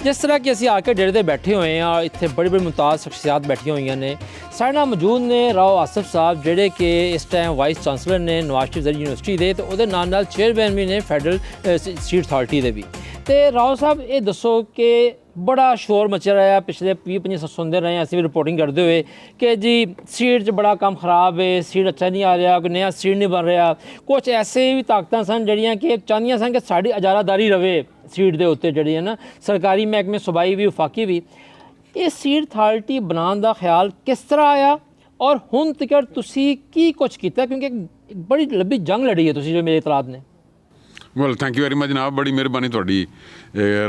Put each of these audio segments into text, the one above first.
जिस तरह कि ਅਸੀਂ ਆ ਕੇ ਡੇਰੇ 'ਤੇ ਬੈਠੇ ਹੋਏ ਹਾਂ, ਇੱਥੇ ਬੜੀ ਬੜੀ ਮੁਮਤਾਜ਼ ਸ਼ਖਸੀਅਤ ਬੈਠੀਆਂ ਹੋਈਆਂ ਨੇ। ਸਾਡੇ ਨਾਲ ਮੌਜੂਦ ਨੇ ਰਾਓ ਆਸਫ ਸਾਹਿਬ, ਜਿਹੜੇ ਕਿ ਇਸ ਟਾਈਮ ਵਾਈਸ ਚਾਂਸਲਰ ਨੇ ਨਵਾਜ਼ ਸ਼ਰੀਫ ਯੂਨੀਵਰਸਿਟੀ ਦੇ, ਤੇ ਉਹਦੇ ਨਾਲ ਨਾਲ ਚੇਅਰਮੈਨ ਵੀ ਨੇ ਫੈਡਰਲ ਸੀਡ ਅਥਾਰਟੀ ਦੇ ਵੀ। ਤੇ ਰਾਓ ਸਾਹਿਬ, ਇਹ ਦੱਸੋ ਕਿ ਬੜਾ ਸ਼ੋਰ ਮਚਿਆ ਰਿਹਾ ਪਿਛਲੇ 20-25 ਸਾਲ, ਸੁਣਦੇ ਰਹੇ ਅਸੀਂ ਵੀ ਰਿਪੋਰਟਿੰਗ ਕਰਦੇ ਹੋਏ ਕਿ ਜੀ ਸੀਡ 'ਚ ਬੜਾ ਕੰਮ ਖਰਾਬ ਹੈ, ਸੀਡ ਅੱਛਾ ਨਹੀਂ ਆ ਰਿਹਾ, ਕੋਈ ਨया ਸੀਡ ਨਹੀਂ ਬਣ ਰਿਹਾ। ਕੁਛ ਐਸੇ ਵੀ ਤਾਕਤਾਂ ਸਨ ਜਿਹੜੀਆਂ ਕਿ ਚਾਹੁੰਦੀਆਂ ਸਨ ਕਿ ਸਾਡੀ ਇਜਾਰਾਦਾਰੀ ਰਵੇ ਸੀਡ ਦੇ ਉੱਤੇ, ਜਿਹੜੀ ਹੈ ਨਾ ਸਰਕਾਰੀ ਮਹਿਕਮੇ, ਸੂਬਾਈ ਵੀ, ਵਫਾਕੀ ਵੀ। ਇਹ ਸੀਡ ਅਥਾਰਟੀ ਬਣਾਉਣ ਦਾ ਖਿਆਲ ਕਿਸ ਤਰ੍ਹਾਂ ਆਇਆ ਔਰ ਹੁਣ ਤੱਕ ਤੁਸੀਂ ਕੀ ਕੁਛ ਕੀਤਾ? ਕਿਉਂਕਿ ਇੱਕ ਬੜੀ ਲੰਬੀ ਜੰਗ ਲੜੀ ਹੈ ਤੁਸੀਂ, ਜੋ ਮੇਰੇ ਇਤਲਾਤ ਨੇ। Well, thank you very much ਜਨਾਬ, ਬੜੀ ਮਿਹਰਬਾਨੀ ਤੁਹਾਡੀ।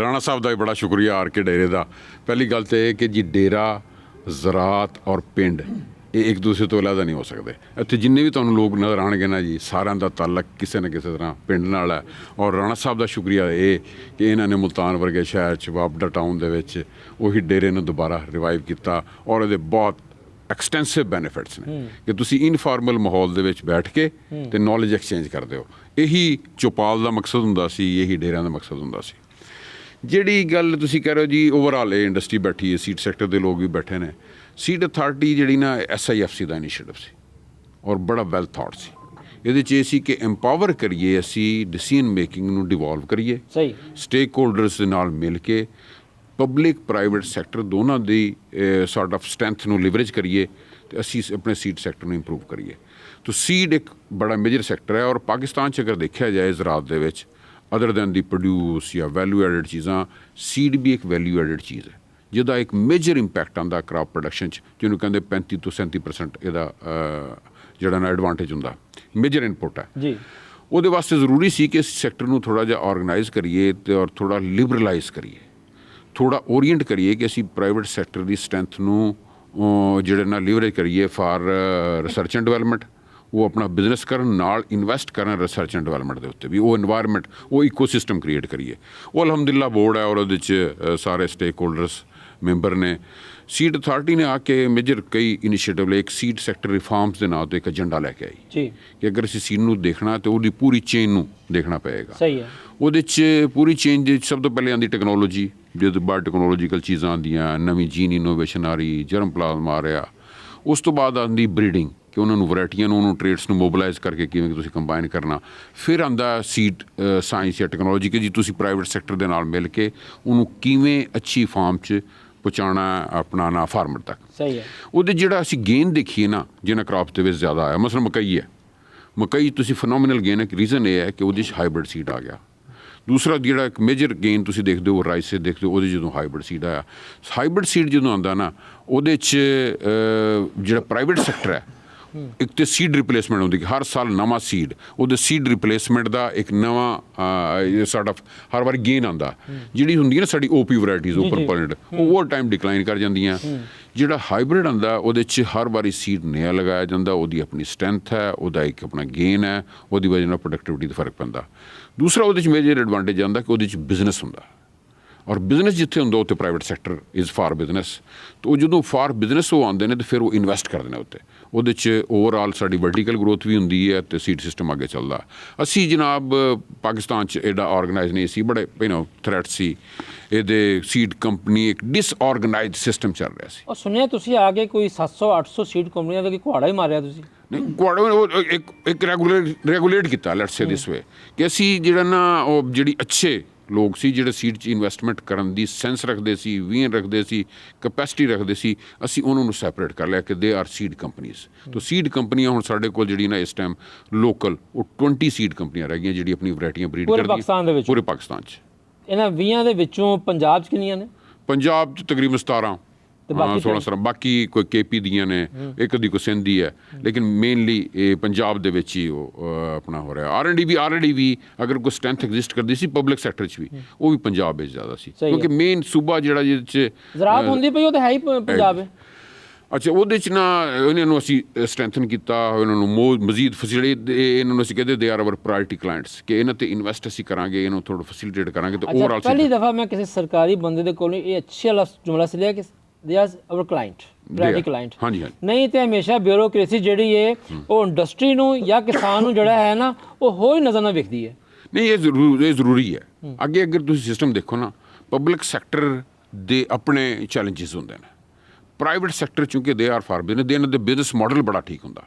ਰਾਣਾ ਸਾਹਿਬ ਦਾ ਵੀ ਬੜਾ ਸ਼ੁਕਰੀਆ ਆਰ ਕੇ ਡੇਰੇ ਦਾ। ਪਹਿਲੀ ਗੱਲ ਤਾਂ ਇਹ ਕਿ ਜੀ ਡੇਰਾ, ਜ਼ਰਾਤ ਔਰ ਪਿੰਡ ਇਹ ਇੱਕ ਦੂਸਰੇ ਤੋਂ ਅਲੱਗ ਨਹੀਂ ਹੋ ਸਕਦੇ। ਇੱਥੇ ਜਿੰਨੇ ਵੀ ਤੁਹਾਨੂੰ ਲੋਕ ਨਜ਼ਰ ਆਉਣਗੇ ਨਾ ਜੀ, ਸਾਰਿਆਂ ਦਾ ਤਾਲੁਕ ਕਿਸੇ ਨਾ ਕਿਸੇ ਤਰ੍ਹਾਂ ਪਿੰਡ ਨਾਲ ਹੈ। ਔਰ ਰਾਣਾ ਸਾਹਿਬ ਦਾ ਸ਼ੁਕਰੀਆ ਇਹ ਕਿ ਇਹਨਾਂ ਨੇ ਮੁਲਤਾਨ ਵਰਗੇ ਸ਼ਹਿਰ 'ਚ, ਵਾਪਡਾ ਟਾਊਨ ਦੇ ਵਿੱਚ ਉਹੀ ਡੇਰੇ ਨੂੰ ਦੁਬਾਰਾ ਰਿਵਾਈਵ ਕੀਤਾ। ਔਰ ਇਹਦੇ ਬਹੁਤ ਐਕਸਟੈਂਸਿਵ ਬੈਨੀਫਿਟਸ ਨੇ ਕਿ ਤੁਸੀਂ ਇਨਫਾਰਮਲ ਮਾਹੌਲ ਦੇ ਵਿੱਚ ਬੈਠ ਕੇ ਤੇ ਨੌਲੇਜ ਐਕਸਚੇਂਜ ਕਰਦੇ ਹੋ। ਇਹੀ ਚੌਪਾਲ ਦਾ ਮਕਸਦ ਹੁੰਦਾ ਸੀ, ਇਹੀ ਡੇਰਿਆਂ ਦਾ ਮਕਸਦ ਹੁੰਦਾ ਸੀ। ਜਿਹੜੀ ਗੱਲ ਤੁਸੀਂ ਕਹਿ ਰਹੇ ਹੋ ਜੀ, ਓਵਰਆਲ ਇਹ ਇੰਡਸਟਰੀ ਬੈਠੀ ਹੈ, ਸੀਡ ਸੈਕਟਰ ਦੇ ਲੋਕ ਵੀ ਬੈਠੇ ਨੇ। ਸੀਡ ਅਥਾਰਟੀ ਜਿਹੜੀ ਨਾ SIFC ਦਾ ਇਨੀਸ਼ੀਏਟਿਵ ਸੀ ਔਰ ਬੜਾ ਵੈਲ ਥਾਟ ਸੀ। ਇਹਦੇ 'ਚ ਇਹ ਸੀ ਕਿ ਐਮਪਾਵਰ ਕਰੀਏ, ਅਸੀਂ ਡਿਸੀਜਨ ਮੇਕਿੰਗ ਨੂੰ ਡਿਵੋਲਵ ਕਰੀਏ, ਸਹੀ ਸਟੇਕ ਹੋਲਡਰਸ ਦੇ ਨਾਲ ਮਿਲ ਕੇ ਪਬਲਿਕ ਪ੍ਰਾਈਵੇਟ ਸੈਕਟਰ ਦੋਨਾਂ ਦੀ ਸੌਰਟ ਆਫ ਸਟਰੈਂਥ ਨੂੰ ਲਿਵਰੇਜ ਕਰੀਏ ਤੇ ਅਸੀਂ ਆਪਣੇ ਸੀਡ ਸੈਕਟਰ ਨੂੰ ਇੰਪਰੂਵ ਕਰੀਏ। ਤਾਂ ਸੀਡ ਇੱਕ ਬੜਾ ਮੇਜਰ ਸੈਕਟਰ ਹੈ। ਔਰ ਪਾਕਿਸਤਾਨ 'ਚ ਅਗਰ ਦੇਖਿਆ ਜਾਏ ਜ਼ਰਾਤ ਦੇ ਵਿੱਚ, ਅਦਰ ਦੈਨ ਦੀ ਪ੍ਰੋਡਿਊਸ ਜਾਂ ਵੈਲਿਊ ਐਡਡ ਚੀਜ਼ਾਂ, ਸੀਡ ਵੀ ਇੱਕ ਵੈਲਿਊ ਐਡਡ ਚੀਜ਼ ਹੈ ਜਿਹਦਾ ਇੱਕ ਮੇਜਰ ਇੰਪੈਕਟ ਆਉਂਦਾ ਕ੍ਰਾਪ ਪ੍ਰੋਡਕਸ਼ਨ 'ਚ, ਜਿਹਨੂੰ ਕਹਿੰਦੇ 35 ਤੋਂ 37% ਇਹਦਾ ਜਿਹੜਾ ਨਾ ਐਡਵਾਂਟੇਜ ਹੁੰਦਾ, ਮੇਜਰ ਇਨਪੁਟ ਹੈ ਜੀ। ਉਹਦੇ ਵਾਸਤੇ ਜ਼ਰੂਰੀ ਸੀ ਕਿ ਇਸ ਸੈਕਟਰ ਨੂੰ ਥੋੜ੍ਹਾ ਜਿਹਾ ਆਰਗੇਨਾਈਜ਼ ਕਰੀਏ ਤੇ ਔਰ ਥੋੜ੍ਹਾ ਲਿਬਰਲਾਈਜ਼ ਕਰੀਏ, ਥੋੜ੍ਹਾ ਓਰੀਐਂਟ ਕਰੀਏ ਕਿ ਅਸੀਂ ਪ੍ਰਾਈਵੇਟ ਸੈਕਟਰ ਦੀ ਸਟਰੈਂਥ ਨੂੰ ਜਿਹੜੇ ਨਾਲ ਲਿਵਰੇਜ ਕਰੀਏ ਫਾਰ ਰਿਸਰਚ ਐਂਡ ਡਿਵੈਲਪਮੈਂਟ। ਉਹ ਆਪਣਾ ਬਿਜ਼ਨਸ ਕਰਨ ਨਾਲ ਇਨਵੈਸਟ ਕਰਨ ਰਿਸਰਚ ਐਂਡ ਡਿਵੈਲਪਮੈਂਟ ਦੇ ਉੱਤੇ ਵੀ, ਉਹ ਇਨਵਾਇਰਮੈਂਟ, ਉਹ ਇਕੋਸਿਸਟਮ ਕ੍ਰੀਏਟ ਕਰੀਏ। ਉਹ ਅਲਹਮਦੁਲਿਲਾ ਬੋਰਡ ਹੈ ਔਰ ਉਹਦੇ 'ਚ ਸਾਰੇ ਸਟੇਕ ਹੋਲਡਰਸ ਮੈਂਬਰ ਨੇ। ਸੀਡ ਅਥਾਰਟੀ ਨੇ ਆ ਕੇ ਮੇਜਰ ਕਈ ਇਨੀਸ਼ੀਏਟਿਵ ਲਏ। ਇੱਕ ਸੀਡ ਸੈਕਟਰ ਰਿਫਾਰਮਸ ਦੇ ਨਾਂ 'ਤੇ ਇੱਕ ਏਜੰਡਾ ਲੈ ਕੇ ਆਈ ਜੀ ਕਿ ਅਗਰ ਅਸੀਂ ਸੀਡ ਨੂੰ ਦੇਖਣਾ ਤਾਂ ਉਹਦੀ ਪੂਰੀ ਚੇਨ ਨੂੰ ਦੇਖਣਾ ਪਏਗਾ। ਸਹੀ ਹੈ। ਉਹਦੇ 'ਚ ਪੂਰੀ ਚੇਨ ਦੇ ਸਭ ਤੋਂ ਪਹਿਲੇ ਆਉਂਦੀ ਟੈਕਨੋਲੋਜੀ, ਜਦੋਂ ਬਾਅਦ ਟੈਕਨੋਲੋਜੀਕਲ ਚੀਜ਼ਾਂ ਆਉਂਦੀਆਂ, ਨਵੀਂ ਜੀਨ ਇਨੋਵੇਸ਼ਨ ਆ ਰਹੀ, ਜਰਮ ਪਲਾਜ਼ਮ ਆ ਰਿਹਾ। ਉਸ ਤੋਂ ਬਾਅਦ ਆਉਂਦੀ ਬਰੀਡਿੰਗ, ਕਿ ਉਹਨਾਂ ਨੂੰ ਵੈਰਾਈਟੀਆਂ ਨੂੰ, ਉਹਨੂੰ ਟ੍ਰੇਡਸ ਨੂੰ ਮੋਬਿਲਾਈਜ਼ ਕਰਕੇ ਕਿਵੇਂ ਤੁਸੀਂ ਕੰਬਾਈਨ ਕਰਨਾ। ਫਿਰ ਆਉਂਦਾ ਸੀਡ ਸਾਇੰਸ ਜਾਂ ਟੈਕਨੋਲੋਜੀ ਕਿ ਜੀ ਤੁਸੀਂ ਪ੍ਰਾਈਵੇਟ ਸੈਕਟਰ ਦੇ ਨਾਲ ਮਿਲ ਕੇ ਉਹਨੂੰ ਕਿਵੇਂ ਅੱਛੀ ਫਾਰਮ 'ਚ ਪਹੁੰਚਾਉਣਾ ਆਪਣਾ ਨਾ ਫਾਰਮਰ ਤੱਕ। ਸਹੀ ਹੈ। ਉਹਦੇ ਜਿਹੜਾ ਅਸੀਂ ਗੇਨ ਦੇਖੀਏ ਨਾ, ਜਿਹਨਾਂ ਕ੍ਰਾਪ ਦੇ ਵਿੱਚ ਜ਼ਿਆਦਾ ਆਇਆ, ਮਸਲਨ ਮਕਈ ਹੈ। ਮਕਈ ਤੁਸੀਂ ਫਨੋਮੀਨਲ ਗੇਨ ਹੈ। ਰੀਜ਼ਨ ਇਹ ਹੈ ਕਿ ਉਹਦੇ 'ਚ ਹਾਈਬ੍ਰਿਡ ਸੀਡ ਆ ਗਿਆ। ਦੂਸਰਾ ਜਿਹੜਾ ਇੱਕ ਮੇਜਰ ਗੇਨ ਤੁਸੀਂ ਦੇਖਦੇ ਹੋ ਰਾਈਸ 'ਤੇ ਦੇਖਦੇ ਹੋ, ਉਹਦੇ ਜਦੋਂ ਹਾਈਬ੍ਰਿਡ ਸੀਡ ਆਇਆ। ਹਾਈਬ੍ਰਿਡ ਸੀਡ ਜਦੋਂ ਆਉਂਦਾ ਨਾ, ਉਹਦੇ 'ਚ ਜਿਹੜਾ ਪ੍ਰਾਈਵੇਟ ਸੈਕਟਰ ਹੈ, ਇੱਕ ਤਾਂ ਸੀਡ ਰਿਪਲੇਸਮੈਂਟ ਹੁੰਦੀ ਕਿ ਹਰ ਸਾਲ ਨਵਾਂ ਸੀਡ, ਉਹਦੇ ਸੀਡ ਰਿਪਲੇਸਮੈਂਟ ਦਾ ਇੱਕ ਨਵਾਂ ਸੌਰਟ ਆਫ ਹਰ ਵਾਰੀ ਗੇਨ ਆਉਂਦਾ। ਜਿਹੜੀ ਹੁੰਦੀ ਹੈ ਨਾ ਸਾਡੀ OP ਵਰਾਇਟੀਜ਼ ਉੱਪਰ ਪਲੈਨਟ, ਉਹ ਓਵਰ ਟਾਈਮ ਡਿਕਲਾਈਨ ਕਰ ਜਾਂਦੀਆਂ। ਜਿਹੜਾ ਹਾਈਬ੍ਰਿਡ ਆਉਂਦਾ, ਉਹਦੇ 'ਚ ਹਰ ਵਾਰੀ ਸੀਡ ਨया ਲਗਾਇਆ ਜਾਂਦਾ, ਉਹਦੀ ਆਪਣੀ ਸਟਰੈਂਥ ਹੈ, ਉਹਦਾ ਇੱਕ ਆਪਣਾ ਗੇਨ ਹੈ, ਉਹਦੀ ਵਜ੍ਹਾ ਨਾਲ ਪ੍ਰੋਡਕਟਿਵਿਟੀ ਦਾ ਫਰਕ ਪੈਂਦਾ। ਦੂਸਰਾ ਉਹਦੇ 'ਚ ਮੇਜਰ ਐਡਵਾਂਟੇਜ ਆਉਂਦਾ ਕਿ ਉਹਦੇ 'ਚ ਬਿਜ਼ਨਸ ਹੁੰਦਾ, ਔਰ ਬਿਜ਼ਨਸ ਜਿੱਥੇ ਹੁੰਦਾ ਉੱਥੇ private sector is for business. ਤਾਂ ਉਹ ਜਦੋਂ ਫਾਰ ਬਿਜ਼ਨਸ ਉਹ ਆਉਂਦੇ ਨੇ ਤਾਂ ਫਿਰ ਉਹ ਇਨਵੈਸਟ ਕਰਦੇ ਨੇ ਉੱਤੇ। ਉਹਦੇ 'ਚ ਓਵਰਆਲ ਸਾਡੀ ਵਰਟੀਕਲ ਗਰੋਥ ਵੀ ਹੁੰਦੀ ਹੈ ਅਤੇ ਸੀਡ ਸਿਸਟਮ ਅੱਗੇ ਚੱਲਦਾ। ਅਸੀਂ ਜਨਾਬ ਪਾਕਿਸਤਾਨ 'ਚ ਐਡਾ ਆਰਗੇਨਾਈਜ਼ ਨਹੀਂ ਸੀ, ਬੜੇ ਥ੍ਰੈਟ ਸੀ ਇਹਦੇ। ਸੀਡ ਕੰਪਨੀ ਇੱਕ ਡਿਸਆਰਗੇਨਾਈਜ਼ਡ ਸਿਸਟਮ ਚੱਲ ਰਿਹਾ ਸੀ। ਉਹ ਸੁਣਿਆ ਤੁਸੀਂ ਆ ਕੇ ਕੋਈ 700-800 ਸੀਡ ਕੰਪਨੀਆਂ ਦਾ ਘੁਆੜਾ ਹੀ ਮਾਰਿਆ ਤੁਸੀਂ? ਨਹੀਂ, ਕੁਆੜਾ ਇੱਕ ਰੈਗੂਲੇਟ ਕੀਤਾ, ਲੈਟਸ ਸੇ ਦਿਸ ਵੇ, ਕਿ ਅਸੀਂ ਜਿਹੜਾ ਨਾ ਉਹ ਜਿਹੜੀ ਅੱਛੇ ਲੋਕ ਸੀ ਜਿਹੜੇ ਸੀਡ 'ਚ ਇਨਵੈਸਟਮੈਂਟ ਕਰਨ ਦੀ ਸੈਂਸ ਰੱਖਦੇ ਸੀ, ਵੀਨ ਰੱਖਦੇ ਸੀ, ਕਪੈਸਿਟੀ ਰੱਖਦੇ ਸੀ, ਅਸੀਂ ਉਹਨਾਂ ਨੂੰ ਸੈਪਰੇਟ ਕਰ ਲਿਆ ਕਿ ਦੇ ਆਰ ਸੀਡ ਕੰਪਨੀਜ਼। ਤਾਂ ਸੀਡ ਕੰਪਨੀਆਂ ਹੁਣ ਸਾਡੇ ਕੋਲ ਜਿਹੜੀ ਨਾ ਇਸ ਟਾਈਮ ਲੋਕਲ ਉਹ 20 ਸੀਡ ਕੰਪਨੀਆਂ ਰਹਿ ਗਈਆਂ ਜਿਹੜੀ ਆਪਣੀ ਵੈਰਾਈਟੀਆਂ ਬਰੀਡ ਕਰਦੀਆਂ ਪੂਰੇ ਪਾਕਿਸਤਾਨ 'ਚ। ਇਹਨਾਂ 20 ਦੇ ਵਿੱਚੋਂ ਪੰਜਾਬ 'ਚ ਕਿੰਨੀਆਂ ਨੇ? ਪੰਜਾਬ 'ਚ ਤਕਰੀਬਨ 17 16 ਬਾਕੀ ਕੋਈ KP ਦੀਆਂ ਨੇ, ਇੱਕ ਦੀ ਕੋਈ ਸਿੰਧ ਦੀ ਹੈ, ਲੇਕਿਨ ਮੇਨਲੀ ਇਹ ਪੰਜਾਬ ਦੇ ਵਿੱਚ ਹੀ ਉਹ ਆਪਣਾ ਹੋ ਰਿਹਾ। R&D ਵੀ ਅਗਰ ਕੋਈ ਸਟਰੈਂਥ ਐਗਜ਼ਿਸਟ ਕਰਦੀ ਸੀ ਪਬਲਿਕ ਸੈਕਟਰ 'ਚ ਵੀ, ਉਹ ਵੀ ਪੰਜਾਬ ਵਿੱਚ ਜ਼ਿਆਦਾ ਸੀ, ਕਿਉਂਕਿ ਮੇਨ ਸੂਬਾ ਜਿਹੜਾ ਜਿਹਦੇ 'ਚ ਜ਼ਰਾਤ ਹੁੰਦੀ ਪਈ ਉਹ ਤਾਂ ਹੈ ਹੀ ਪੰਜਾਬ ਹੈ। ਅੱਛਾ, ਉਹਦੇ 'ਚ ਨਾ ਇਹਨਾਂ ਨੂੰ ਅਸੀਂ ਸਟਰੈਂਥਨ ਕੀਤਾ, ਇਹਨਾਂ ਨੂੰ ਮਜ਼ੀਦ ਫੈਸਿਲਿਟੀ, ਇਹਨਾਂ ਨੂੰ ਅਸੀਂ ਕਹਿੰਦੇ ਦੇ ਆਰ ਆਵਰ ਪ੍ਰਾਇਰਟੀ ਕਲਾਇੰਟਸ, ਕਿ ਇਹਨਾਂ 'ਤੇ ਇਨਵੈਸਟ ਅਸੀਂ ਕਰਾਂਗੇ, ਇਹਨੂੰ ਥੋੜ੍ਹਾ ਫੈਸਿਲਿਟੇਟ ਕਰਾਂਗੇ। ਤਾਂ ਓਵਰਆਲ ਪਹਿਲੀ ਦਫਾ ਮੈਂ ਕਿਸੇ ਸਰਕਾਰੀ ਬੰਦੇ ਦੇ ਕੋਲੋਂ ਇਹ ਅੱਛਾ ਵਾਲਾ ਜੁਮਲਾ ਸੀ ਲਿਆ ਕਿ they are our client, priority client. ਹਾਂਜੀ ਹਾਂਜੀ। ਨਹੀਂ ਤਾਂ ਹਮੇਸ਼ਾ ਬਿਊਰੋਕ੍ਰੇਸੀ ਜਿਹੜੀ ਹੈ ਉਹ ਇੰਡਸਟਰੀ ਨੂੰ ਜਾਂ ਕਿਸਾਨ ਨੂੰ ਜਿਹੜਾ ਹੈ ਨਾ ਉਹ ਹੋਰ ਹੀ ਨਜ਼ਰ ਨਾਲ ਵੇਖਦੀ ਹੈ। ਨਹੀਂ, ਇਹ ਜ਼ਰੂਰੀ ਹੈ। ਅੱਗੇ ਅਗਰ ਤੁਸੀਂ ਸਿਸਟਮ ਦੇਖੋ ਨਾ, ਪਬਲਿਕ ਸੈਕਟਰ ਦੇ ਆਪਣੇ ਚੈਲੰਜਸ ਹੁੰਦੇ ਨੇ, private sector ਚੂੰਕਿ they are for business, ਦੇ ਇਹਨਾਂ ਦੇ ਬਿਜ਼ਨਸ ਮਾਡਲ ਬੜਾ ਠੀਕ ਹੁੰਦਾ,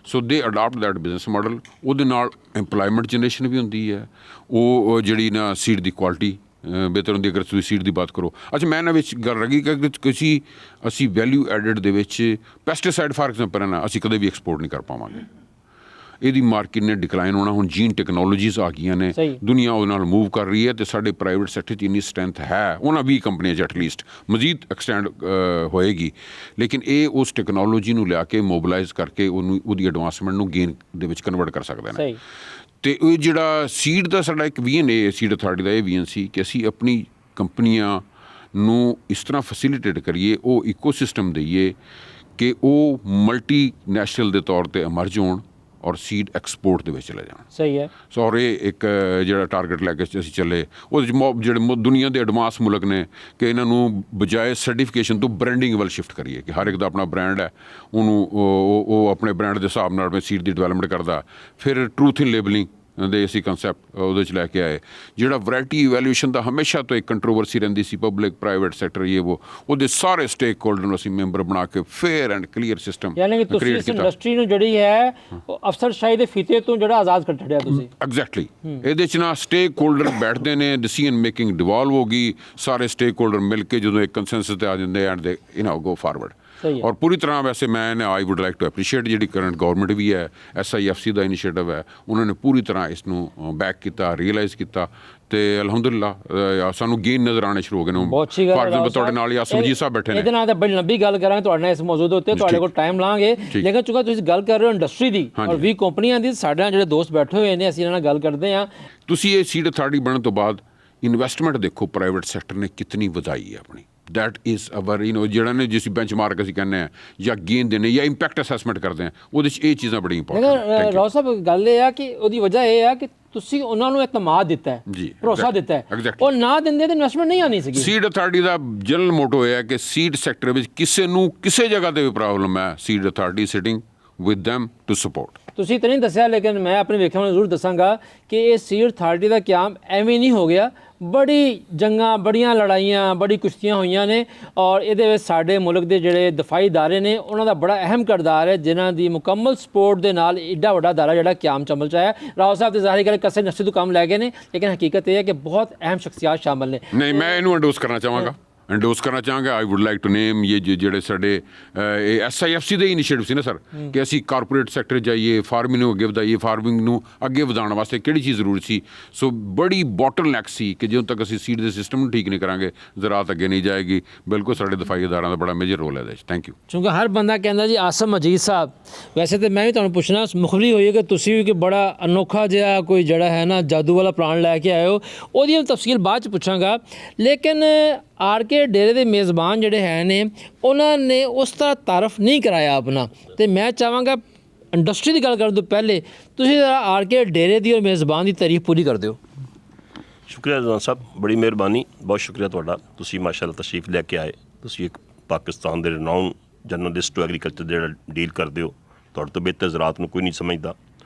ਸੋ ਦੇ ਅਡਾਪਟ ਦੈਟ ਬਿਜ਼ਨਸ ਮਾਡਲ। ਉਹਦੇ ਨਾਲ ਇੰਪਲਾਇਮੈਂਟ ਜਨਰੇਸ਼ਨ ਵੀ ਹੁੰਦੀ ਹੈ, ਉਹ ਜਿਹੜੀ ਨਾ ਸੀਡ ਦੀ ਕੁਆਲਿਟੀ ਬਿਹਤਰ ਹੁੰਦੀ। ਅਗਰ ਤੁਸੀਂ ਸੀਡ ਦੀ ਬਾਤ ਕਰੋ, ਅੱਛਾ ਮੈਂ ਇਹਨਾਂ ਵਿੱਚ ਗੱਲ ਰਹੀ ਕਿ ਕਿਸੇ ਅਸੀਂ ਵੈਲਿਊ ਐਡਿਡ ਦੇ ਵਿੱਚ ਪੈਸਟੀਸਾਈਡ ਫਾਰ ਐਗਜ਼ਾਮਪਲ ਨਾ ਅਸੀਂ ਕਦੇ ਵੀ ਐਕਸਪੋਰਟ ਨਹੀਂ ਕਰ ਪਾਵਾਂਗੇ, ਇਹਦੀ ਮਾਰਕੀਟ ਨੇ ਡਿਕਲਾਈਨ ਹੋਣਾ। ਹੁਣ ਜੀਨ ਟੈਕਨੋਲੋਜੀਜ਼ ਆ ਗਈਆਂ ਨੇ, ਦੁਨੀਆ ਉਹਦੇ ਨਾਲ ਮੂਵ ਕਰ ਰਹੀ ਹੈ, ਅਤੇ ਸਾਡੇ ਪ੍ਰਾਈਵੇਟ ਸੈਕਟਰ 'ਚ ਇੰਨੀ ਸਟਰੈਂਥ ਹੈ ਉਹਨਾਂ 20 ਕੰਪਨੀਆਂ 'ਚ ਐਟਲੀਸਟ, ਮਜ਼ੀਦ ਐਕਸਟੈਂਡ ਹੋਏਗੀ। ਲੇਕਿਨ ਇਹ ਉਸ ਟੈਕਨੋਲੋਜੀ ਨੂੰ ਲਿਆ ਕੇ ਮੋਬਿਲਾਈਜ਼ ਕਰਕੇ ਉਹਨੂੰ ਉਹਦੀ ਐਡਵਾਂਸਮੈਂਟ ਨੂੰ ਗੇਨ ਦੇ ਵਿੱਚ ਕਨਵਰਟ ਕਰ ਸਕਦੇ ਨੇ। ਅਤੇ ਇਹ ਜਿਹੜਾ ਸੀਡ ਦਾ ਸਾਡਾ ਇੱਕ ਵਿਜ਼ਨ ਹੈ, ਸੀਡ ਅਥਾਰਟੀ ਦਾ ਇਹ ਵਿਜ਼ਨ ਸੀ ਕਿ ਅਸੀਂ ਆਪਣੀ ਕੰਪਨੀਆਂ ਨੂੰ ਇਸ ਤਰ੍ਹਾਂ ਫੈਸਿਲੀਟੇਟ ਕਰੀਏ, ਉਹ ਇਕੋਸਿਸਟਮ ਦਈਏ ਕਿ ਉਹ ਮਲਟੀ ਨੈਸ਼ਨਲ ਦੇ ਤੌਰ 'ਤੇ ਅਮਰਜ ਹੋਣ ਔਰ ਸੀਡ ਐਕਸਪੋਰਟ ਦੇ ਵਿੱਚ ਚਲੇ ਜਾਣ। ਸਹੀ ਹੈ। ਸੋ ਔਰ ਇਹ ਇੱਕ ਜਿਹੜਾ ਟਾਰਗੇਟ ਲੈ ਕੇ ਅਸੀਂ ਚੱਲੇ, ਉਹਦੇ 'ਚ ਜਿਹੜੇ ਦੁਨੀਆ ਦੇ ਐਡਵਾਂਸ ਮੁਲਕ ਨੇ ਕਿ ਇਹਨਾਂ ਨੂੰ ਬਜਾਏ ਸਰਟੀਫਿਕੇਸ਼ਨ ਤੋਂ ਬ੍ਰਾਂਡਿੰਗ ਵੱਲ ਸ਼ਿਫਟ ਕਰੀਏ, ਕਿ ਹਰ ਇੱਕ ਦਾ ਆਪਣਾ ਬ੍ਰਾਂਡ ਹੈ, ਉਹਨੂੰ ਉਹ ਆਪਣੇ ਬ੍ਰਾਂਡ ਦੇ ਹਿਸਾਬ ਨਾਲ ਸੀਡ ਦੀ ਡਿਵੈਲਪਮੈਂਟ ਕਰਦਾ। ਫਿਰ ਟਰੂਥ ਇਨ ਲੇਬਲਿੰਗ ਦੇ ਅਸੀਂ ਕੰਸੈਪਟ ਉਹਦੇ 'ਚ ਲੈ ਕੇ ਆਏ, ਜਿਹੜਾ ਵੈਰਾਈਟੀ ਇਵੈਲੂਏਸ਼ਨ ਦਾ ਹਮੇਸ਼ਾ ਤੋਂ ਇੱਕ ਕੰਟਰੋਵਰਸੀ ਰਹਿੰਦੀ ਸੀ, ਪਬਲਿਕ ਪ੍ਰਾਈਵੇਟ ਸੈਕਟਰ ਇਹ ਉਹਦੇ ਸਾਰੇ ਸਟੇਕ ਹੋਲਡਰ ਨੂੰ ਅਸੀਂ ਮੈਂਬਰ ਬਣਾ ਕੇ ਫੇਅਰ ਐਂਡ ਕਲੀਅਰ ਸਿਸਟਮ ਯਾਨੀ ਕਿ ਤੁਸੀਂ ਇਸ ਇੰਡਸਟਰੀ ਨੂੰ ਜਿਹੜੀ ਹੈ ਉਹ ਅਫਸਰਸ਼ਾਹੀ ਦੇ ਫੀਤੇ ਤੋਂ ਜਿਹੜਾ ਆਜ਼ਾਦ ਕਰ ਛੱਡਿਆ ਤੁਸੀਂ। ਐਗਜ਼ੈਕਟਲੀ, ਇਹਦੇ 'ਚ ਨਾ ਸਟੇਕ ਹੋਲਡਰ ਬੈਠਦੇ ਨੇ, ਡਿਸੀਜਨ ਮੇਕਿੰਗ ਡਿਵੋਲਵ ਹੋ ਗਈ, ਸਾਰੇ ਸਟੇਕ ਹੋਲਡਰ ਮਿਲ ਕੇ ਜਦੋਂ ਇੱਕ ਕੰਸੈਂਸਸ ਤੇ ਆ ਜਾਂਦੇ ਐਂਡ ਦੇ ਗੋ ਫਾਰਵਰਡ। ਔਰ ਪੂਰੀ ਤਰ੍ਹਾਂ ਵੈਸੇ ਮੈਂ I would like to appreciate ਜਿਹੜੀ ਕਰੰਟ ਗਵਰਨਮੈਂਟ ਵੀ ਹੈ, SIFC ਦਾ ਇਨੀਸ਼ੀਏਟਿਵ ਹੈ, ਉਹਨਾਂ ਨੇ ਪੂਰੀ ਤਰ੍ਹਾਂ ਇਸ ਨੂੰ ਬੈਕ ਕੀਤਾ, ਰੀਅਲਾਈਜ਼ ਕੀਤਾ, ਤੇ ਅਲਹਮਦੁਲਿਲਾ ਸਾਨੂੰ ਗੇਨ ਨਜ਼ਰ ਆਉਣੇ ਸ਼ੁਰੂ ਹੋ ਗਏ ਨੇ। ਬਹੁਤ ਅੱਛੀ ਗੱਲ ਹੈ। ਤੁਹਾਡੇ ਨਾਲ ਹੀ ਸਮਝੀ ਸਾਹਿਬ ਬੈਠੇ ਨੇ, ਇਹਦੇ ਨਾਲ ਤਾਂ ਬੜੀ ਲੰਬੀ ਗੱਲ ਕਰਾਂਗੇ ਤੁਹਾਡੇ ਨਾਲ ਇਸ ਮੌਜੂਦ ਦੇ ਉੱਤੇ, ਤੁਹਾਡੇ ਕੋਲ ਟਾਈਮ ਲਾਂਗੇ, ਲੇਕਿਨ ਚੁੱਕਾ ਤੁਸੀਂ ਗੱਲ ਕਰ ਰਹੇ ਹੋ ਇੰਡਸਟਰੀ ਦੀ ਔਰ 20 ਕੰਪਨੀਆਂ ਦੀ, ਸਾਡੇ ਨਾਲ ਜਿਹੜੇ ਦੋਸਤ ਬੈਠੇ ਹੋਏ ਨੇ ਅਸੀਂ ਇਹਨਾਂ ਨਾਲ ਗੱਲ ਕਰਦੇ ਹਾਂ। ਤੁਸੀਂ ਇਹ ਸੀਡ ਅਥਾਰਟੀ ਬਣਨ ਤੋਂ ਬਾਅਦ ਇਨਵੈਸਟਮੈਂਟ ਦੇਖੋ ਪ੍ਰਾਈਵੇਟ ਸੈਕਟਰ ਨੇ ਕਿਤਨੀ ਵਧਾਈ ਹੈ ਆਪਣੀ। ਦੈਟ ਇਜ਼ ਅਵਰ ਜਿਹੜਾ ਨੇ ਜਿਸ ਬੈਂਚਮਾਰਕ ਅਸੀਂ ਕਹਿੰਦੇ ਹਾਂ ਜਾਂ ਗੇਨ ਦੇਣੇ ਜਾਂ ਇੰਪੈਕਟ ਅਸੈਸਮੈਂਟ ਕਰਦੇ ਹਾਂ, ਉਹਦੇ 'ਚ ਇਹ ਚੀਜ਼ਾਂ ਬੜੀ ਇੰਪੋਰਟੈਂਟ। ਰਾਓ ਸਾਹਿਬ ਗੱਲ ਇਹ ਆ ਕਿ ਉਹਦੀ ਵਜ੍ਹਾ ਇਹ ਆ ਕਿ ਤੁਸੀਂ ਉਹਨਾਂ ਨੂੰ ਇਤਮਾਦ ਦਿੱਤਾ ਹੈ, ਭਰੋਸਾ ਦਿੱਤਾ ਹੈ, ਉਹ ਨਾ ਦਿੰਦੇ ਤਾਂ ਇਨਵੈਸਟਮੈਂਟ ਨਹੀਂ ਆਉਣੀ ਸੀਗੀ। ਸੀਡ ਅਥਾਰਟੀ ਦਾ ਜਨਰਲ ਮੋਟੋ ਇਹ ਹੈ ਕਿ ਸੀਡ ਸੈਕਟਰ ਵਿੱਚ ਕਿਸੇ ਨੂੰ ਕਿਸੇ ਜਗ੍ਹਾ 'ਤੇ ਵੀ ਪ੍ਰੋਬਲਮ ਹੈ, seed authority sitting with them to support. ਤੁਸੀਂ ਤਾਂ ਨਹੀਂ ਦੱਸਿਆ, ਲੇਕਿਨ ਮੈਂ ਆਪਣੇ ਵੇਖਿਆ ਨੂੰ ਜ਼ਰੂਰ ਦੱਸਾਂਗਾ ਕਿ ਇਹ ਸੀਡ ਅਥਾਰਟੀ ਦਾ ਕਿਆਮ ਐਵੇਂ ਨਹੀਂ ਹੋ ਗਿਆ, ਬੜੀ ਜੰਗਾਂ, ਬੜੀਆਂ ਲੜਾਈਆਂ, ਬੜੀ ਕੁਸ਼ਤੀਆਂ ਹੋਈਆਂ ਨੇ, ਔਰ ਇਹਦੇ ਵਿੱਚ ਸਾਡੇ ਮੁਲਕ ਦੇ ਜਿਹੜੇ ਦਫਾਈ ਅਦਾਰੇ ਨੇ ਉਹਨਾਂ ਦਾ ਬੜਾ ਅਹਿਮ ਕਿਰਦਾਰ ਹੈ, ਜਿਨ੍ਹਾਂ ਦੀ ਮੁਕੰਮਲ ਸਪੋਰਟ ਦੇ ਨਾਲ ਏਡਾ ਵੱਡਾ ਅਦਾਰਾ ਜਿਹੜਾ ਕਿਆਮ ਚਮਲ 'ਚ ਆਇਆ। ਰਾਓ ਸਾਹਿਬ ਤੇ ਜ਼ਾਹਿਰ ਗੱਲ ਕਸੇ ਨਫਸੀ ਤੋਂ ਕੰਮ ਲੈ ਗਏ ਨੇ, ਲੇਕਿਨ ਹਕੀਕਤ ਇਹ ਹੈ ਕਿ ਬਹੁਤ ਅਹਿਮ ਸ਼ਖਸੀਅਤ ਸ਼ਾਮਲ ਨੇ। ਨਹੀਂ, ਮੈਂ ਇਹਨੂੰ ਐਂਡੋਸ ਕਰਨਾ ਚਾਹਾਂਗਾ, ਆਈ ਵੁੱਡ ਲਾਈਕ ਟੂ ਨੇਮ ਇਹ ਜਿਹੜੇ ਸਾਡੇ SIFC ਦੇ ਇਨੀਸ਼ੀਏਟਿਵ ਸੀ ਨਾ ਸਰ, ਕਿ ਅਸੀਂ ਕਾਰਪੋਰੇਟ ਸੈਕਟਰ ਜਾਈਏ, ਫਾਰਮਿੰਗ ਨੂੰ ਅੱਗੇ ਵਧਾਈਏ, ਫਾਰਮਿੰਗ ਨੂੰ ਅੱਗੇ ਵਧਾਉਣ ਵਾਸਤੇ ਕਿਹੜੀ ਚੀਜ਼ ਜ਼ਰੂਰੀ ਸੀ। ਸੋ ਬੜੀ ਬੋਟਲਨੈਕ ਸੀ ਕਿ ਜਦੋਂ ਤੱਕ ਅਸੀਂ ਸੀਡ ਦੇ ਸਿਸਟਮ ਨੂੰ ਠੀਕ ਨਹੀਂ ਕਰਾਂਗੇ ਜ਼ਰਾਤ ਅੱਗੇ ਨਹੀਂ ਜਾਏਗੀ। ਬਿਲਕੁਲ ਸਾਡੇ ਦਫਾਈ ਅਦਾਰਿਆਂ ਦਾ ਬੜਾ ਮੇਜਰ ਰੋਲ ਹੈ ਇਹਦੇ 'ਚ। Thank you. ਕਿਉਂਕਿ ਹਰ ਬੰਦਾ ਕਹਿੰਦਾ ਜੀ ਆਸਮ ਅਜੀਜ਼ ਸਾਹਿਬ, ਵੈਸੇ ਤਾਂ ਮੈਂ ਵੀ ਤੁਹਾਨੂੰ ਪੁੱਛਣਾ ਮੁਖਬਰੀ ਹੋਈ ਹੈ ਕਿ ਤੁਸੀਂ ਵੀ ਕਿ ਬੜਾ ਅਨੋਖਾ ਜਿਹਾ ਕੋਈ ਜਿਹੜਾ ਹੈ ਨਾ ਜਾਦੂ ਵਾਲਾ ਪ੍ਰਾਣ ਲੈ ਕੇ ਆਏ ਹੋ, ਉਹਦੀ ਤਫਸੀਲ ਬਾਅਦ 'ਚ ਪੁੱਛਾਂਗਾ। ਲੇਕਿਨ RK ਡੇਰੇ ਦੇ ਮੇਜ਼ਬਾਨ ਜਿਹੜੇ ਹੈ ਨੇ ਉਹਨਾਂ ਨੇ ਉਸ ਤਰ੍ਹਾਂ ਤਾਰਫ ਨਹੀਂ ਕਰਾਇਆ ਆਪਣਾ, ਤੇ ਮੈਂ ਚਾਹਾਂਗਾ ਇੰਡਸਟਰੀ ਦੀ ਗੱਲ ਕਰਨ ਤੋਂ ਪਹਿਲੇ ਤੁਸੀਂ RK ਡੇਰੇ ਦੀ ਔਰ ਮੇਜ਼ਬਾਨ ਦੀ ਤਾਰੀਫ ਪੂਰੀ ਕਰ ਦਿਓ। ਸ਼ੁਕਰੀਆ ਜਵਾਨ ਸਾਹਿਬ, ਬੜੀ ਮਿਹਰਬਾਨੀ, ਬਹੁਤ ਸ਼ੁਕਰੀਆ ਤੁਹਾਡਾ। ਤੁਸੀਂ ਮਾਸ਼ਾਅੱਲਾ ਤਸ਼ਰੀਫ ਲੈ ਕੇ ਆਏ, ਤੁਸੀਂ ਇੱਕ ਪਾਕਿਸਤਾਨ ਦੇ ਰਿਨਾਊਨ ਜਰਨਲਿਸਟ ਟੂ ਐਗਰੀਕਲਚਰ ਜਿਹੜਾ ਡੀਲ ਕਰਦੇ ਹੋ, ਤੁਹਾਡੇ ਤੋਂ ਬਿਹਤਰ ਜ਼ਰਾਤ ਨੂੰ ਕੋਈ ਨਹੀਂ ਸਮਝਦਾ,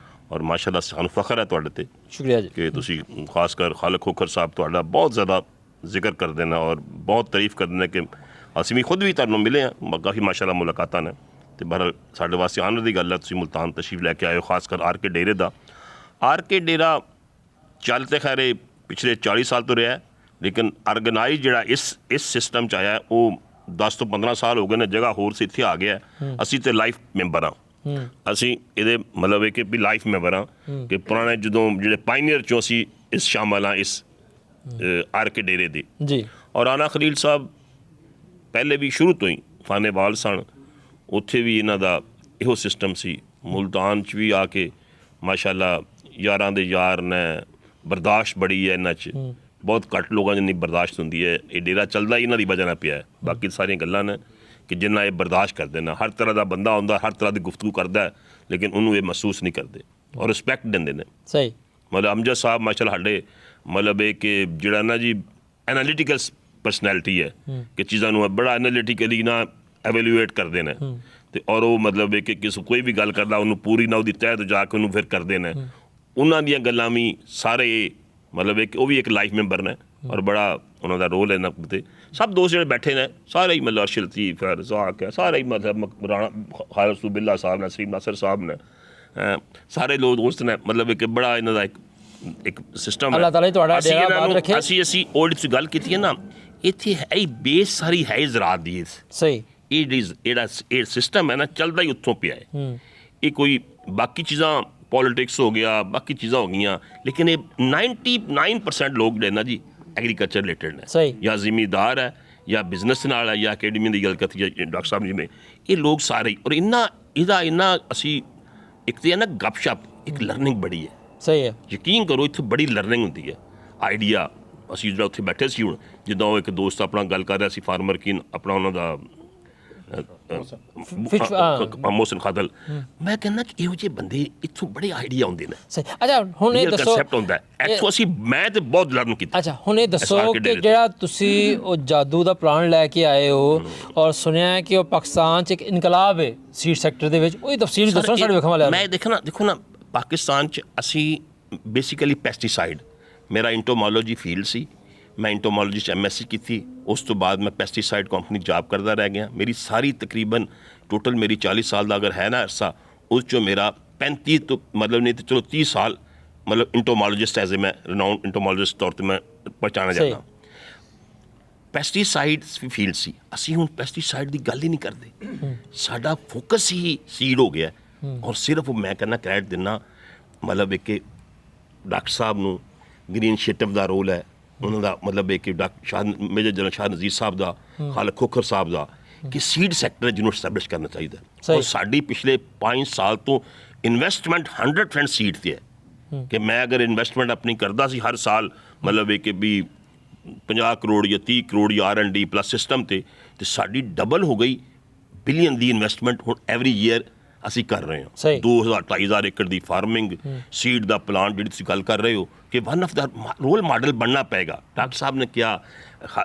ਔਰ ਮਾਸ਼ਾਅੱਲਾ ਸਾਨੂੰ ਫਖਰ ਹੈ ਤੁਹਾਡੇ 'ਤੇ। ਸ਼ੁਕਰੀਆ ਜੀ ਕਿ ਤੁਸੀਂ ਖਾਸ ਕਰ ਖਾਲਕ ਖੋਖਰ ਸਾਹਿਬ ਤੁਹਾਡਾ ਬਹੁਤ ਜ਼ਿਆਦਾ ਜ਼ਿਕਰ ਕਰਦੇ ਨੇ ਔਰ ਬਹੁਤ ਤਾਰੀਫ ਕਰਦੇ ਨੇ, ਕਿ ਅਸੀਂ ਵੀ ਖੁਦ ਵੀ ਤੁਹਾਨੂੰ ਮਿਲੇ ਹਾਂ, ਕਾਫੀ ਮਾਸ਼ਾਅੱਲਾ ਮੁਲਾਕਾਤਾਂ ਨੇ, ਅਤੇ ਬਹਰਹਾਲ ਸਾਡੇ ਵਾਸਤੇ ਆਨਰ ਦੀ ਗੱਲ ਹੈ ਤੁਸੀਂ ਮੁਲਤਾਨ ਤਸ਼ਰੀਫ ਲੈ ਕੇ ਆਏ ਹੋ, ਖਾਸ ਕਰ RK ਡੇਰੇ ਦਾ। RK ਡੇਰਾ ਚੱਲ ਤੇ ਖੈਰ ਪਿਛਲੇ 40 ਸਾਲ ਤੋਂ ਰਿਹਾ, ਲੇਕਿਨ ਆਰਗੇਨਾਈਜ਼ ਜਿਹੜਾ ਇਸ ਸਿਸਟਮ 'ਚ ਆਇਆ ਉਹ 10 ਤੋਂ 15 ਸਾਲ ਹੋ ਗਏ ਨੇ। ਜਗ੍ਹਾ ਹੋਰ ਸੇ ਇੱਥੇ ਆ ਗਿਆ, ਅਸੀਂ ਤੇ ਲਾਈਫ ਮੈਂਬਰ ਹਾਂ। ਅਸੀਂ ਇਹਦੇ ਮਤਲਬ ਇਹ ਕਿ ਵੀ ਲਾਈਫ ਮੈਂਬਰ ਹਾਂ, ਕਿ ਪੁਰਾਣੇ ਜਦੋਂ ਜਿਹੜੇ ਪਾਇਨੀਅਰ 'ਚੋਂ ਅਸੀਂ ਇਸ ਸ਼ਾਮਲ ਹਾਂ ਇਸ RK ਡੇਰੇ ਦੇ ਜੀ। ਔਰ ਰਾਣਾ ਖਲੀਲ ਸਾਹਿਬ ਪਹਿਲੇ ਵੀ ਸ਼ੁਰੂ ਤੋਂ ਹੀ ਫਾਨੇਵਾਲ ਸਨ, ਉੱਥੇ ਵੀ ਇਹਨਾਂ ਦਾ ਇਹੋ ਸਿਸਟਮ ਸੀ। ਮੁਲਤਾਨ 'ਚ ਵੀ ਆ ਕੇ ਮਾਸ਼ਾਅੱਲਾ ਯਾਰਾਂ ਦੇ ਯਾਰ ਨੇ, ਬਰਦਾਸ਼ਤ ਬੜੀ ਹੈ ਇਹਨਾਂ 'ਚ, ਬਹੁਤ ਘੱਟ ਲੋਕਾਂ ਜਿੰਨੀ ਬਰਦਾਸ਼ਤ ਹੁੰਦੀ ਹੈ। ਇਹ ਡੇਰਾ ਚੱਲਦਾ ਹੀ ਇਹਨਾਂ ਦੀ ਵਜ੍ਹਾ ਨਾਲ ਪਿਆ ਹੈ, ਬਾਕੀ ਸਾਰੀਆਂ ਗੱਲਾਂ ਨੇ ਕਿ ਜਿੰਨਾ ਇਹ ਬਰਦਾਸ਼ਤ ਕਰਦੇ ਨੇ। ਹਰ ਤਰ੍ਹਾਂ ਦਾ ਬੰਦਾ ਆਉਂਦਾ, ਹਰ ਤਰ੍ਹਾਂ ਦੀ ਗੁਫ਼ਤਗੂ ਕਰਦਾ ਹੈ, ਲੇਕਿਨ ਉਹਨੂੰ ਇਹ ਮਹਿਸੂਸ ਨਹੀਂ ਕਰਦੇ ਔਰ ਰਿਸਪੈਕਟ ਦਿੰਦੇ ਨੇ। ਸਹੀ ਮਤਲਬ ਅਮਜਦ ਸਾਹਿਬ ਮਾਸ਼ਾਅੱਲਾ ਸਾਡੇ ਮਤਲਬ ਇਹ ਕਿ ਜਿਹੜਾ ਨਾ ਜੀ ਐਨਾਲੀਟੀਕਲ ਪਰਸਨੈਲਿਟੀ ਹੈ, ਕਿ ਚੀਜ਼ਾਂ ਨੂੰ ਬੜਾ ਐਨਾਲੀਟੀਕਲੀ ਨਾ ਐਵੈਲੂਏਟ ਕਰਦੇ ਨੇ, ਅਤੇ ਔਰ ਉਹ ਮਤਲਬ ਇਹ ਕਿ ਕੋਈ ਵੀ ਗੱਲ ਕਰਦਾ ਉਹਨੂੰ ਪੂਰੀ ਨਾ ਉਹਦੀ ਤਹਿ ਤੋਂ ਜਾ ਕੇ ਉਹਨੂੰ ਫਿਰ ਕਰਦੇ ਨੇ। ਉਹਨਾਂ ਦੀਆਂ ਗੱਲਾਂ ਵੀ ਸਾਰੇ ਮਤਲਬ ਇੱਕ ਉਹ ਵੀ ਇੱਕ ਲਾਈਫ ਮੈਂਬਰ ਨੇ, ਔਰ ਬੜਾ ਉਹਨਾਂ ਦਾ ਰੋਲ ਹੈ ਇਹਨਾਂ ਤੇ। ਸਭ ਦੋਸਤ ਜਿਹੜੇ ਬੈਠੇ ਨੇ ਸਾਰੇ ਹੀ ਮਤਲਬ ਅਰਸ਼ ਲਤੀਫ ਹੈ, ਰਜ਼ਾਕ ਹੈ, ਸਾਰੇ ਹੀ ਮਤਲਬ ਰਾਣਾ ਖਾਲਿਦ ਬਿੱਲਾ ਸਾਹਿਬ ਨੇ, ਸਲੀਮ ਨਾਸਰ ਸਾਹਿਬ ਨੇ, ਸਾਰੇ ਲੋਕ ਦੋਸਤ ਨੇ। ਮਤਲਬ ਇੱਕ ਬੜਾ ਇਹਨਾਂ ਦਾ ਇੱਕ ਸਿਸਟਮ ਹੈ। ਅੱਲਾਹ ਤਾਲਾ ਤੁਹਾਡਾ ਅਸੀਂ ਡੇਰਾ ਇਹਨਾਂ ਆਬਾਦ ਨੂੰ ਰੱਖੇ। ਅਸੀਂ ਓਲਡ 'ਚ ਗੱਲ ਕੀਤੀ ਹੈ ਨਾ, ਇੱਥੇ ਹੈ ਹੀ ਬੇਸ ਸਾਰੀ ਹੈ ਜ਼ਰਾਤ ਦੀ। ਸਹੀ, ਇਹ ਸਿਸਟਮ ਹੈ ਨਾ ਚੱਲਦਾ ਹੀ ਉੱਥੋਂ ਪਿਆ ਹੈ। ਇਹ ਕੋਈ ਬਾਕੀ ਚੀਜ਼ਾਂ ਪੋਲੀਟਿਕਸ ਹੋ ਗਿਆ, ਬਾਕੀ ਚੀਜ਼ਾਂ ਹੋ ਗਈਆਂ, ਲੇਕਿਨ ਇਹ 99% ਲੋਕ ਜਿਹੜੇ ਨਾ ਜੀ ਐਗਰੀਕਲਚਰ ਰਿਲੇਟਡ ਨੇ, ਸਹੀ, ਜਾਂ ਜ਼ਿਮੀਦਾਰ ਹੈ, ਜਾਂ ਬਿਜ਼ਨਸ ਨਾਲ ਹੈ, ਜਾਂ ਅਕੈਡਮੀ ਦੀ ਗੱਲ ਕਰਤੀ ਹੈ ਡਾਕਟਰ ਸਾਹਿਬ ਜਿਵੇਂ, ਇਹ ਲੋਕ ਸਾਰੇ ਹੀ। ਔਰ ਇਹਦਾ ਅਸੀਂ ਇੱਕ ਤਾਂ ਹੈ ਨਾ ਗੱਪਸ਼ਪ, ਇੱਕ ਲਰਨਿੰਗ ਬੜੀ ਹੈ। ਸਹੀ ਹੈ, ਯਕੀਨ ਕਰੋ ਇੱਥੇ ਬੜੀ ਲਰਨਿੰਗ ਹੁੰਦੀ ਹੈ। ਆਈਡੀਆ ਅਸੀਂ ਜਿਹੜਾ ਉੱਥੇ ਬੈਠੇ ਸੀ, ਹੁਣ ਜਿੱਦਾਂ ਉਹ ਇੱਕ ਦੋਸਤ ਆਪਣਾ ਗੱਲ ਕਰ ਰਿਹਾ ਸੀ, ਫਾਰਮਰ ਕੀਨ ਆਪਣਾ ਉਹਨਾਂ ਦਾ ਮੋਹਸਨ ਖਾਦਲ, ਮੈਂ ਕਹਿੰਦਾ ਕਿ ਇਹੋ ਜਿਹੇ ਬੰਦੇ ਇੱਥੋਂ ਬੜੇ ਆਈਡੀਆ ਆਉਂਦੇ ਨੇ। ਸਹੀ। ਅੱਛਾ ਹੁਣ ਇਹ ਦੱਸੋ, ਕਨਸੈਪਟ ਹੁੰਦਾ ਇੱਥੋਂ ਮੈਂ ਤੇ ਬਹੁਤ ਲਰਨ ਕੀਤਾ। ਅੱਛਾ ਹੁਣ ਇਹ ਦੱਸੋ ਕਿ ਜਿਹੜਾ ਤੁਸੀਂ ਉਹ ਜਾਦੂ ਦਾ ਪਲਾਨ ਲੈ ਕੇ ਆਏ ਹੋ ਔਰ ਸੁਣਿਆ ਹੈ ਕਿ ਉਹ ਪਾਕਿਸਤਾਨ 'ਚ ਇੱਕ ਇਨਕਲਾਬ ਹੈ ਸੀਡ ਸੈਕਟਰ ਦੇ ਵਿੱਚ, ਉਹਦੀ ਤਫਸੀਲ ਦੱਸੋ ਸਾਡੇ ਵੇਖਣ ਵਾਲਿਆਂ ਨੂੰ। ਮੈਂ ਦੇਖੋ ਨਾ ਪਾਕਿਸਤਾਨ 'ਚ ਅਸੀਂ ਬੇਸਿਕਲੀ ਪੈਸਟੀਸਾਈਡ, ਮੇਰਾ ਇੰਟੋਮੋਲੋਜੀ ਫੀਲਡ ਸੀ, ਮੈਂ ਇੰਟੋਮੋਲੋਜੀ 'ਚ MSc ਕੀਤੀ। ਉਸ ਤੋਂ ਬਾਅਦ ਮੈਂ ਪੈਸਟੀਸਾਈਡ ਕੰਪਨੀ ਜੌਬ ਕਰਦਾ ਰਹਿ ਗਿਆ। ਮੇਰੀ ਸਾਰੀ ਤਕਰੀਬਨ ਟੋਟਲ ਮੇਰੀ 40 ਸਾਲ ਦਾ ਅਗਰ ਹੈ ਨਾ ਅਰਸਾ, ਉਸ 'ਚੋਂ ਮੇਰਾ 35 ਤੋਂ ਮਤਲਬ ਨਹੀਂ ਤਾਂ ਚਲੋ 30 ਸਾਲ ਮਤਲਬ ਇੰਟੋਮੋਲੋਜਿਸਟ ਐਜ਼ ਏ ਮੈਂ ਰਿਨਾਊਂਡ ਇੰਟੋਮੋਲੋਜਿਸਟ ਤੌਰ 'ਤੇ ਮੈਂ ਪਹਿਚਾਣਿਆ ਜਾਂਦਾ। ਪੈਸਟੀਸਾਈਡਸ ਵੀ ਫੀਲਡ ਸੀ। ਅਸੀਂ ਹੁਣ ਪੈਸਟੀਸਾਈਡ ਦੀ ਗੱਲ ਹੀ ਨਹੀਂ ਕਰਦੇ, ਸਾਡਾ ਫੋਕਸ ਹੀ ਸੀਡ ਹੋ ਗਿਆ। ਔਰ ਸਿਰਫ ਮੈਂ ਕਹਿੰਦਾ ਕ੍ਰੈਡਿਟ ਦਿੰਦਾ ਮਤਲਬ ਇੱਕ ਡਾਕਟਰ ਸਾਹਿਬ ਨੂੰ, ਗ੍ਰੀਨ ਇਨੀਸ਼ੀਏਟਿਵ ਦਾ ਰੋਲ ਹੈ ਉਹਨਾਂ ਦਾ, ਮਤਲਬ ਇੱਕ ਮੇਜਰ ਜਨਰਲ ਸ਼ਾਹ ਨਜ਼ੀਰ ਸਾਹਿਬ ਦਾ, ਖਾਲਦ ਖੋਖਰ ਸਾਹਿਬ ਦਾ, ਕਿ ਸੀਡ ਸੈਕਟਰ ਜਿਹਨੂੰ ਐਸਟੈਬਲਿਸ਼ ਕਰਨਾ ਚਾਹੀਦਾ। ਔਰ ਸਾਡੀ ਪਿਛਲੇ 5 ਸਾਲ ਤੋਂ ਇਨਵੈਸਟਮੈਂਟ 100% ਸੀਡ 'ਤੇ ਹੈ ਕਿ ਮੈਂ ਅਗਰ ਇਨਵੈਸਟਮੈਂਟ ਆਪਣੀ ਕਰਦਾ ਸੀ ਹਰ ਸਾਲ ਮਤਲਬ ਇਹ ਕਿ ਵੀ 50 ਕਰੋੜ ਜਾਂ 30 ਕਰੋੜ ਜਾਂ R&D ਪਲੱਸ ਸਿਸਟਮ 'ਤੇ ਸਾਡੀ ਡਬਲ ਹੋ ਗਈ ਬਿਲੀਅਨ ਦੀ ਇਨਵੈਸਟਮੈਂਟ ਹੁਣ ਐਵਰੀ ਈਅਰ ਅਸੀਂ ਕਰ ਰਹੇ ਹਾਂ। 2,000-2,500 ਏਕੜ ਦੀ ਫਾਰਮਿੰਗ, ਸੀਡ ਦਾ ਪਲਾਂਟ ਜਿਹੜੀ ਤੁਸੀਂ ਗੱਲ ਕਰ ਰਹੇ ਹੋ ਕਿ one of the role model ਬਣਨਾ ਪਏਗਾ। ਡਾਕਟਰ ਸਾਹਿਬ ਨੇ ਕਿਹਾ,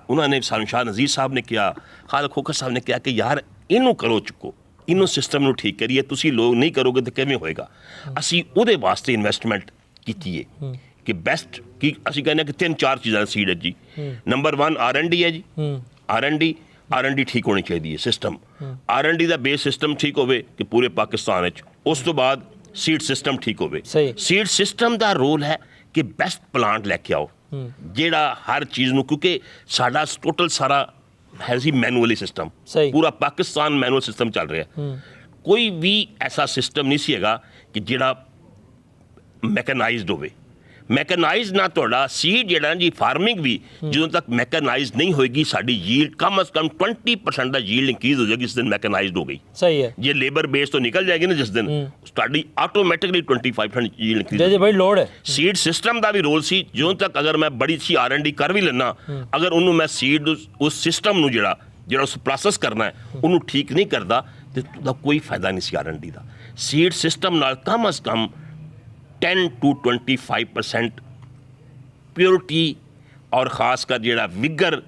ਉਹਨਾਂ ਨੇ ਸਾਨੂੰ ਸ਼ਾਹ ਨਜ਼ੀਰ ਸਾਹਿਬ ਨੇ ਕਿਹਾ, ਖਾਲਦ ਖੋਖਰ ਸਾਹਿਬ ਨੇ ਕਿਹਾ ਕਿ ਯਾਰ ਇਹਨੂੰ ਕਰੋ ਚੁੱਕੋ, ਇਹਨੂੰ ਸਿਸਟਮ ਨੂੰ ਠੀਕ ਕਰੀਏ, ਤੁਸੀਂ ਲੋਕ ਨਹੀਂ ਕਰੋਗੇ ਤਾਂ ਕਿਵੇਂ ਹੋਏਗਾ। ਅਸੀਂ ਉਹਦੇ ਵਾਸਤੇ ਇਨਵੈਸਟਮੈਂਟ ਕੀਤੀ ਹੈ ਕਿ ਬੈਸਟ ਕਿ ਅਸੀਂ ਕਹਿੰਦੇ ਕਿ 3-4 ਚੀਜ਼ਾਂ ਸੀਡ ਹੈ ਜੀ। ਨੰਬਰ 1 R&D ਹੈ ਜੀ। R&D ਠੀਕ ਹੋਣੀ ਚਾਹੀਦੀ ਹੈ ਸਿਸਟਮ। R&D ਦਾ ਬੇਸ ਸਿਸਟਮ ਠੀਕ ਹੋਵੇ ਕਿ ਪੂਰੇ ਪਾਕਿਸਤਾਨ ਵਿੱਚ, ਉਸ ਤੋਂ ਬਾਅਦ ਸੀਡ ਸਿਸਟਮ ਠੀਕ ਹੋਵੇ। ਸੀਡ ਸਿਸਟਮ ਦਾ ਰੋਲ ਹੈ ਕਿ ਬੈਸਟ ਪਲਾਂਟ ਲੈ ਕੇ ਆਓ ਜਿਹੜਾ ਹਰ ਚੀਜ਼ ਨੂੰ, ਕਿਉਂਕਿ ਸਾਡਾ ਟੋਟਲ ਸਾਰਾ ਹੈ ਸੀ ਮੈਨੂਅਲੀ ਸਿਸਟਮ, ਪੂਰਾ ਪਾਕਿਸਤਾਨ ਮੈਨੂਅਲ ਸਿਸਟਮ ਚੱਲ ਰਿਹਾ। ਕੋਈ ਵੀ ਐਸਾ ਸਿਸਟਮ ਨਹੀਂ ਸੀ ਹੈਗਾ ਕਿ ਜਿਹੜਾ ਮੈਕਨਾਈਜ਼ਡ ਹੋਵੇ। ਮੈਕਨਾਈਜ਼ ਨਾ ਤੁਹਾਡਾ ਸੀਡ ਜਿਹੜਾ ਜੀ ਫਾਰਮਿੰਗ ਵੀ ਜਦੋਂ ਤੱਕ ਮੈਕਨਾਈਜ਼ ਨਹੀਂ ਹੋਏਗੀ, ਸਾਡੀ ਯੀਲਡ ਕਮ ਅਜ਼ ਕਮ 20% ਦਾ ਯੀਲਡ ਇੰਕਰੀਜ਼ ਹੋ ਜਾਏਗੀ ਜਿਸ ਦਿਨ ਮੈਕਨਾਈਜ਼ਡ ਹੋ ਗਈ। ਸਹੀ ਹੈ। ਜੇ ਲੇਬਰ ਬੇਸ ਤੋਂ ਨਿਕਲ ਜਾਏਗੀ ਨਾ ਜਿਸ ਦਿਨ, ਤੁਹਾਡੀ ਆਟੋਮੈਟਿਕਲੀ 25% ਯੀਲਡ ਇੰਕਰੀਜ਼। ਜੇ ਬੜੀ ਲੋੜ ਹੈ ਸੀਡ ਸਿਸਟਮ ਦਾ ਵੀ ਰੋਲ ਸੀ। ਜਦੋਂ ਤੱਕ ਅਗਰ ਮੈਂ ਬੜੀ ਸੀ R&D ਕਰ ਵੀ ਲੈਣਾ, ਅਗਰ ਉਹਨੂੰ ਮੈਂ ਸੀਡ ਉਸ ਸਿਸਟਮ ਨੂੰ ਜਿਹੜਾ ਉਸ ਪ੍ਰੋਸੈਸ ਕਰਨਾ ਹੈ ਉਹਨੂੰ ਠੀਕ ਨਹੀਂ ਕਰਦਾ ਤੇ ਉਹਦਾ ਕੋਈ ਫਾਇਦਾ ਨਹੀਂ ਸੀ R&D ਦਾ। ਸੀਡ ਸਿਸਟਮ ਨਾਲ ਕਮ ਅਜ਼ ਕਮ 10 to 25% ਪਿਓਰਿਟੀ ਔਰ ਖਾਸ ਕਰ ਜਿਹੜਾ ਵਿਗਰ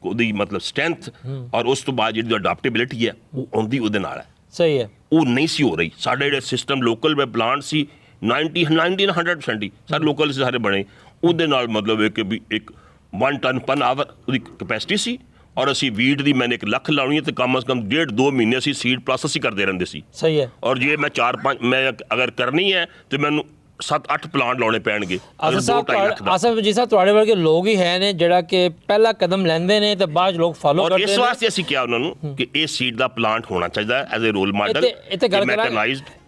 ਉਹਦੀ ਮਤਲਬ ਸਟਰੈਂਥ ਔਰ ਉਸ ਤੋਂ ਬਾਅਦ ਜਿਹੜੀ ਅਡਾਪਟੇਬਿਲਿਟੀ ਹੈ ਉਹ ਆਉਂਦੀ ਉਹਦੇ ਨਾਲ ਹੈ। ਸਹੀ ਹੈ। ਉਹ ਨਹੀਂ ਸੀ ਹੋ ਰਹੀ। ਸਾਡੇ ਜਿਹੜੇ ਸਿਸਟਮ ਲੋਕਲ ਵੇ ਪਲਾਂਟ ਸੀ 90-100% ਹੀ ਸਾਰੇ ਲੋਕਲ ਸਾਰੇ ਬਣੇ। ਉਹਦੇ ਨਾਲ ਮਤਲਬ ਹੈ ਕਿ ਵੀ ਇੱਕ 1 ਟਨ ਪਰ ਆਵਰ ਉਹਦੀ ਕਪੈਸਿਟੀ ਸੀ ਔਰ ਅਸੀਂ ਵੀਟ ਦੀ ਮੈਨੇ 1 ਲੱਖ ਲਾਉਣੀ ਹੈ ਤੇ ਕਮ ਅਜ਼ ਕਮ 1.5-2 ਮਹੀਨੇ ਅਸੀਂ ਸੀਡ ਪ੍ਰੋਸੈਸ ਹੀ ਕਰਦੇ ਰਹਿੰਦੇ ਸੀ। ਸਹੀ ਹੈ। ਔਰ ਜੇ ਮੈਂ 4-5 ਮੈਂ ਅਗਰ ਕਰਨੀ ਹੈ ਤੇ ਮੈਨੂੰ 7-8 ਪਲਾਂਟ ਲਾਉਣੇ ਪੈਣਗੇ। ਆਸਫ ਜੀ ਸਾਹਿਬ ਤੁਹਾਡੇ ਵਰਗੇ ਲੋਕ ਹੀ ਹੈ ਨੇ ਜਿਹੜਾ ਕਿ ਪਹਿਲਾ ਕਦਮ ਲੈਂਦੇ ਨੇ ਤੇ ਬਾਅਦ ਲੋਕ ਫਾਲੋ ਕਰਦੇ ਨੇ। ਇਸ ਵਾਸਤੇ ਅਸੀਂ ਕਿਹਾ ਉਹਨਾਂ ਨੂੰ ਕਿ ਇਹ ਸੀਡ ਦਾ ਪਲਾਂਟ ਹੋਣਾ ਚਾਹੀਦਾ ਐਜ਼ ਅ ਰੋਲ ਮਾਡਲ, ਮੈਕਨਾਈਜ਼ਡ।